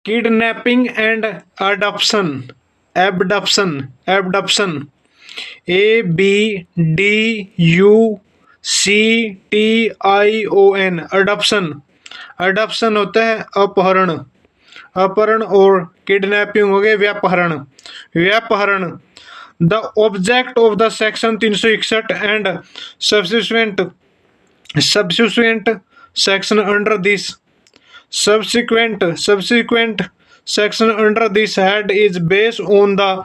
Kidnapping and adoption. Abduction. ABDUCTION. Adoption होता है अपहरण और किडनैपिंग हो गए व्यापहरण। The object of the section 361 and subsequent section under this subsequent section under this head is based on the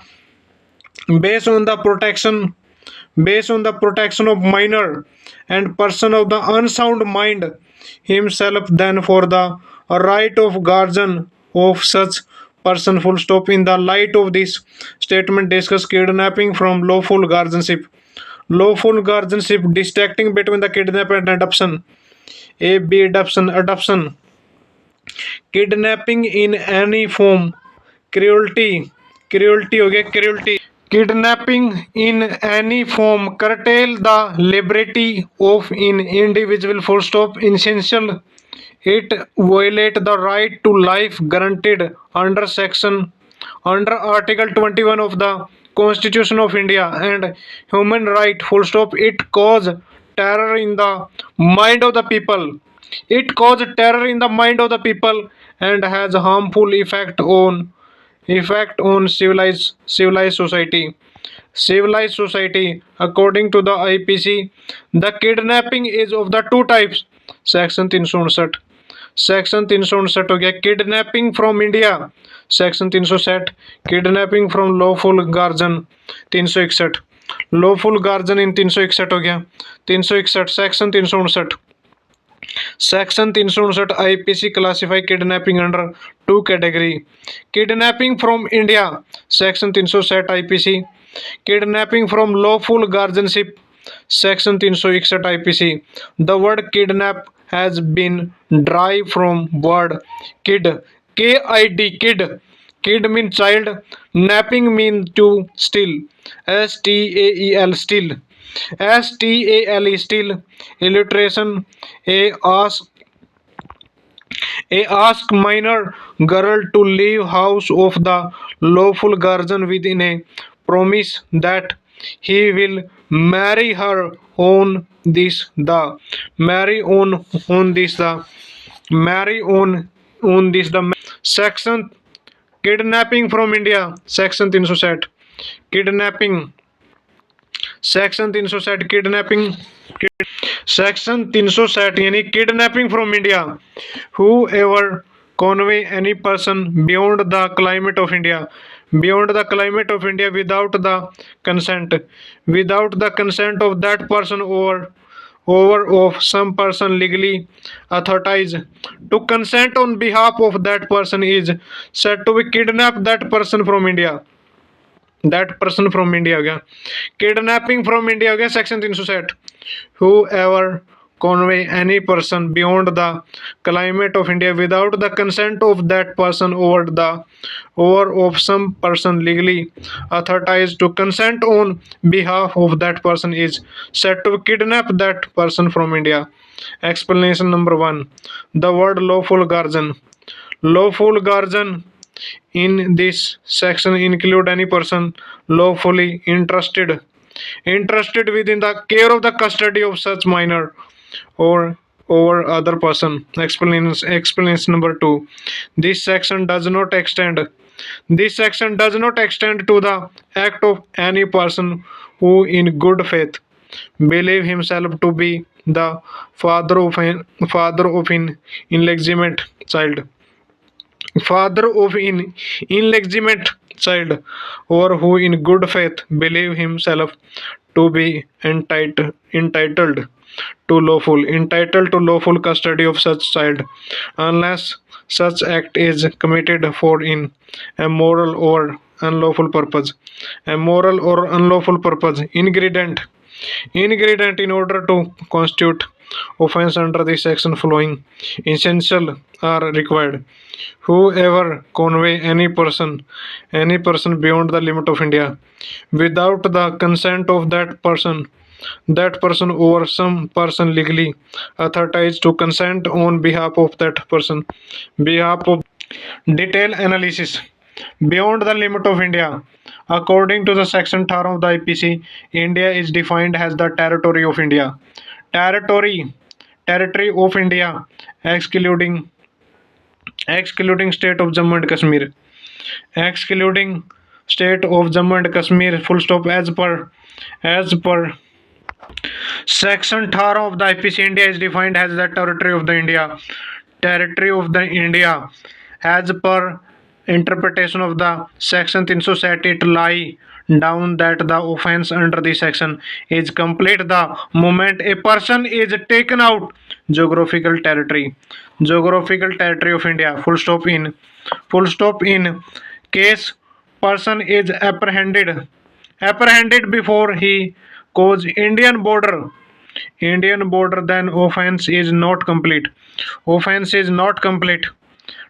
protection of minor and person of the unsound mind himself than for the right of guardian of such person. Full stop. In the light of this statement, discuss kidnapping from lawful guardianship. Lawful guardianship, distinguishing between the kidnapping and adoption. Adoption. Kidnapping in any form. Cruelty हो गया cruelty. Kidnapping in any form curtail the liberty of an individual. Full stop. Essential. It violate the right to life guaranteed under Article 21 of the Constitution of India and human right. Full stop. It cause terror in the mind of the people. It cause terror in the mind of the people and has harmful effect on civilized society. Civilized society, according to the IPC, the kidnapping is of the two types. Section 359. Section 359 हो गया kidnapping from India. Section 360 kidnapping from lawful guardian. 361 lawful guardian in 361 हो गया। 361 section 359 section 359 IPC classify kidnapping under two category. Kidnapping from India section 360 IPC. Kidnapping from lawful guardianship section 361 IPC. The word kidnap has been derived from word kid, kid. Kid means child. Napping means to steal, STAEL steal, STALE steal. Illustration: a ask minor girl to leave house of the lawful guardian within a promise that he will marry her on this the marry on this the marry on this the section kidnapping from India section 360 kidnapping section 360 kidnapping section 360 यानी kidnapping from India whoever convey any person beyond the climate of India without the consent of that person or of some person legally authorized to consent on behalf of that person is said to be kidnap that person from India हो गया। Kidnapping from India हो गया section 360 whoever convey any person beyond the climate of India without the consent of that person or of some person legally authorized to consent on behalf of that person is said to kidnap that person from India. Explanation number 1. The word lawful guardian in this section include any person lawfully interested within the care of the custody of such minor or other person. Explanation number 2. This section does not extend to the act of any person who in good faith believe himself to be the father of an illegitimate child or who in good faith believe himself to be entitled to lawful custody of such child unless such act is committed for in a moral or unlawful purpose. Ingredient in order to constitute offense under this section following essential are required. Whoever convey any person beyond the limit of India without the consent of that person or some person legally authorized to consent on behalf of that person Detail analysis. Beyond the limit of India. According to the section 18 of the IPC, India is defined as the territory of India. Territory, territory of India, excluding state of Jammu and Kashmir. Excluding state of Jammu and Kashmir. Full stop. As per section 18 of the IPC, India is defined as the territory of the India. Territory of the India. As per interpretation of the section 360, it lie down that the offense under this section is complete the moment a person is taken out geographical territory of India. Full stop in case person is apprehended before he goes Indian border, then offense is not complete. Offense is not complete.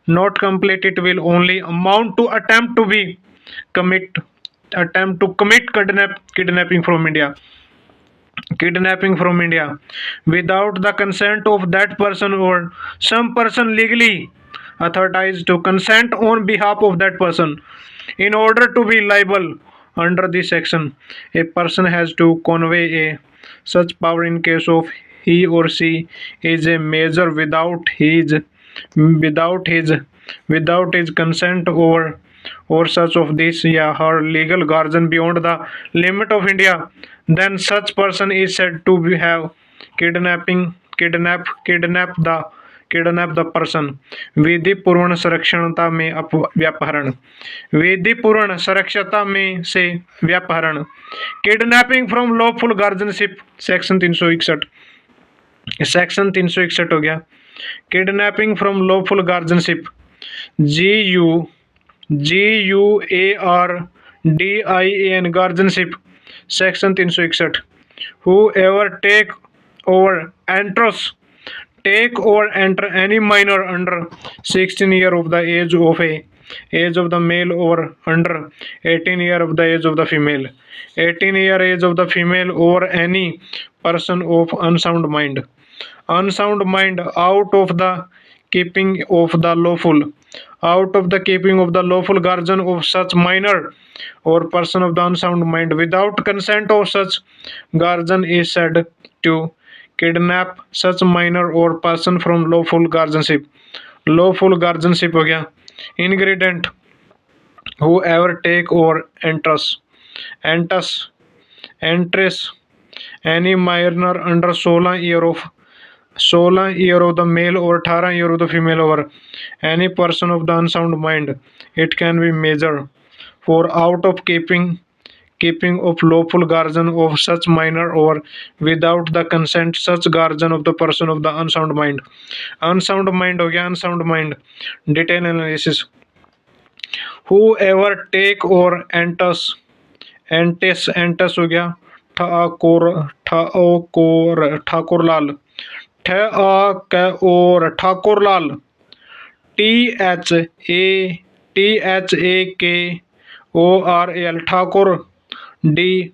It will only amount to commit attempt to commit kidnapping from India without the consent of that person or some person legally authorized to consent on behalf of that person. In order to be liable under this section, a person has to convey a such power in case of he or she is a major without his consent or such of this yeah her legal guardian beyond the limit of India, then such person is said to have kidnap the person. विधिपूर्ण सुरक्षता में व्यापहरण विधिपूर्ण सुरक्षता में से व्यापहरण kidnapping from lawful guardianship section 361 हो गया. Kidnapping from lawful guardianship GUARDIAN guardianship section 361. Whoever take or enter any minor under 16 year of the age of the male or under 18 year of the age of the female, 18 year age of the female, or any person of unsound mind out of the keeping of the lawful guardian of such minor or person of the unsound mind without consent of such guardian is said to kidnap such minor or person from lawful guardianship हो गया. Ingredient. Whoever take or enters any minor under 16 year of the male or 18 year of the female or any person of the unsound mind. It can be measured for out of keeping of lawful guardian of such minor or without the consent such guardian of the person of the unsound mind हो गया. unsound mind. Detail analysis. Whoever take or enters हो गया. Thakorlal THAKORAL Thakur. D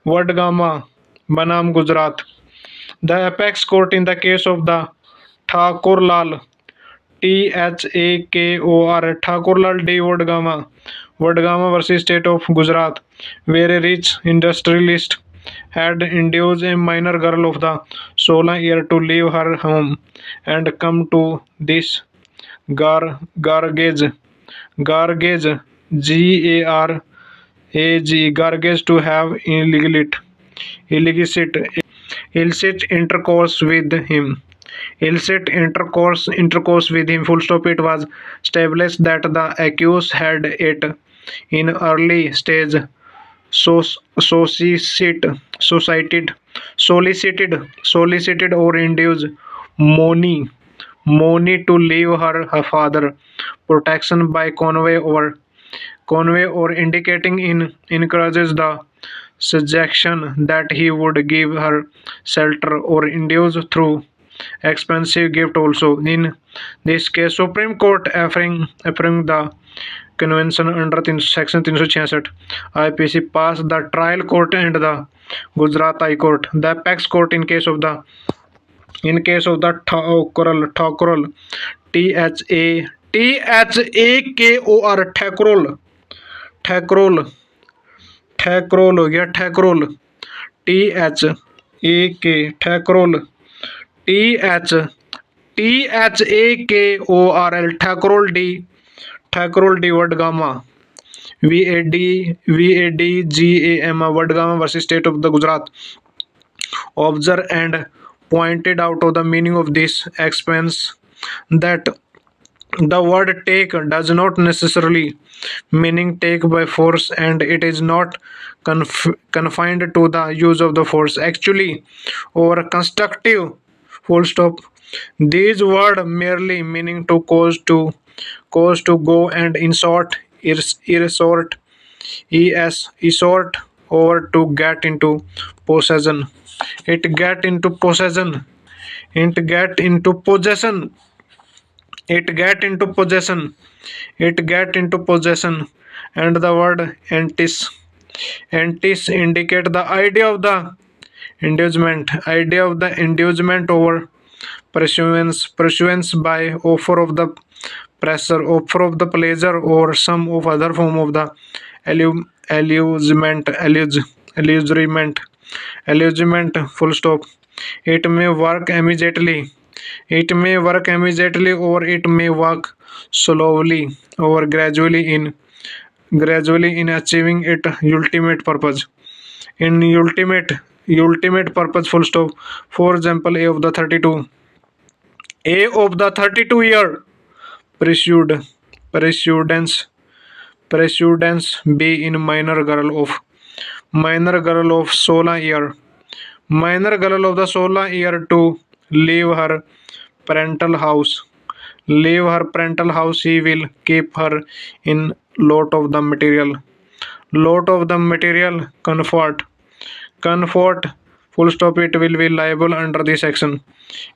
Vadgama बनाम Gujarat. The apex court in the case of the Thakurlal Thakurlal D. Vadgama versus State of Gujarat, where a rich industrialist had induced a minor girl of the 16 year to leave her home and come to this Gargage Gargage to have illicit intercourse with him. Full stop. It was established that the accused had it in early stage solicited or induced money to leave her father protection by convey or indicating encourages the suggestion that he would give her shelter or induce through expensive gift also. In this case, Supreme Court affirming the convention under section 366 IPC passed the trial court and the Gujarat High Court. The apex court in case of the In case of the Thakral, Thakor, Thakral, Thakral हो गया Thakral, Thakral, Thakor, Thakral D Vadgama, Vadgama, Vadgama versus State of the Gujarat. Observe and pointed out of the meaning of this expanse that the word take does not necessarily meaning take by force, and it is not confined to the use of the force actually or constructive full stop. These word merely meaning to cause to go and insert resort or to get into possession. It get into possession. It get into possession. It get into possession. It get into possession. And the word antis indicate the idea of the inducement over pursuance by offer of the pleasure, or some of other form of the allu- allusement, allusement, allusement, full stop. It may work immediately. It may work immediately, or it may work slowly or gradually in achieving its ultimate purpose. In ultimate purpose, full stop. For example, A of the 32-year pursued precedence be in minor girl of 16 year, minor girl of the 16 year to leave her parental house, he will keep her in lot of the material comfort, full stop. It will be liable under this section.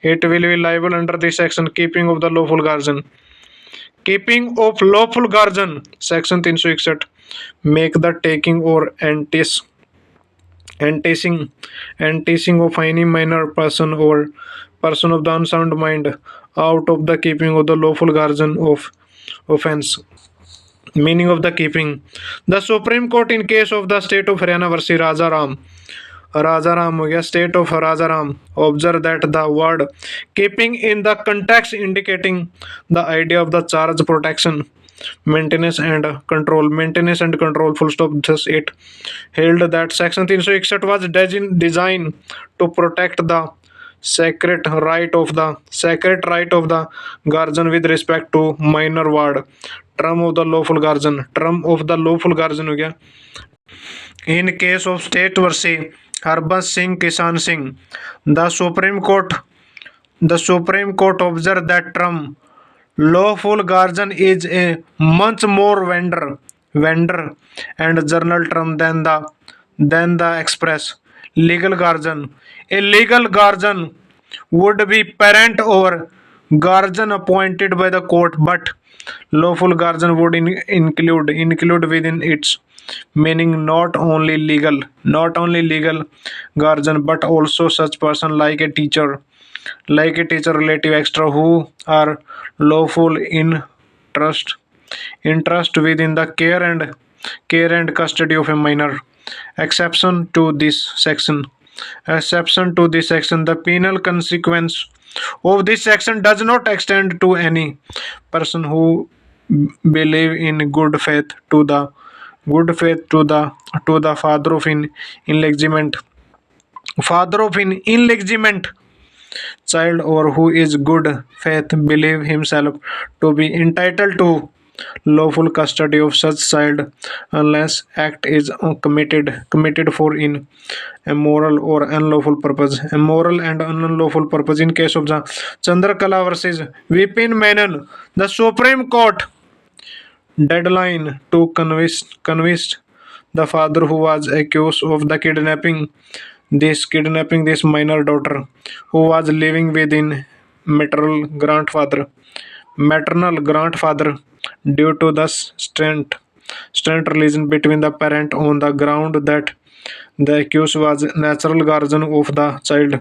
It will be liable under this section. Keeping of the lawful guardian, keeping of lawful guardian, section 361, make the taking or enticing of any minor person or person of the unsound mind out of the keeping of the lawful guardian of offense. Meaning of the keeping. The Supreme Court in case of the state of Haryana versus Rajaram हो गया, state of Rajaram. Observe that the word keeping in the context indicating the idea of the charge, protection, maintenance and control, full stop. Thus it held that section 361 was designed to protect the sacred right of the guardian with respect to minor ward. Term of the lawful guardian हो गया. In case of state versus Harbans Singh Kisan Singh, the Supreme Court observed that term lawful guardian is a much more vendor and journal term than the express legal guardian. A legal guardian would be parent or guardian appointed by the court, but lawful guardian would include within its meaning not only legal guardian, but also such person like a teacher relative extra who are lawful interest within the care and custody of a minor. Exception to this section, the penal consequence of this section does not extend to any person who believe in good faith to the father of illegitimate child, or who is good faith believe himself to be entitled to lawful custody of such child unless act is committed for in immoral or unlawful purpose. Immoral and unlawful purpose. In case of the Chandrakala versus Vipin Menon, the Supreme Court deadline to convict the father who was accused of the kidnapping this minor daughter who was living within maternal grandfather due to the strained relation between the parent on the ground that the accused was natural guardian of the child.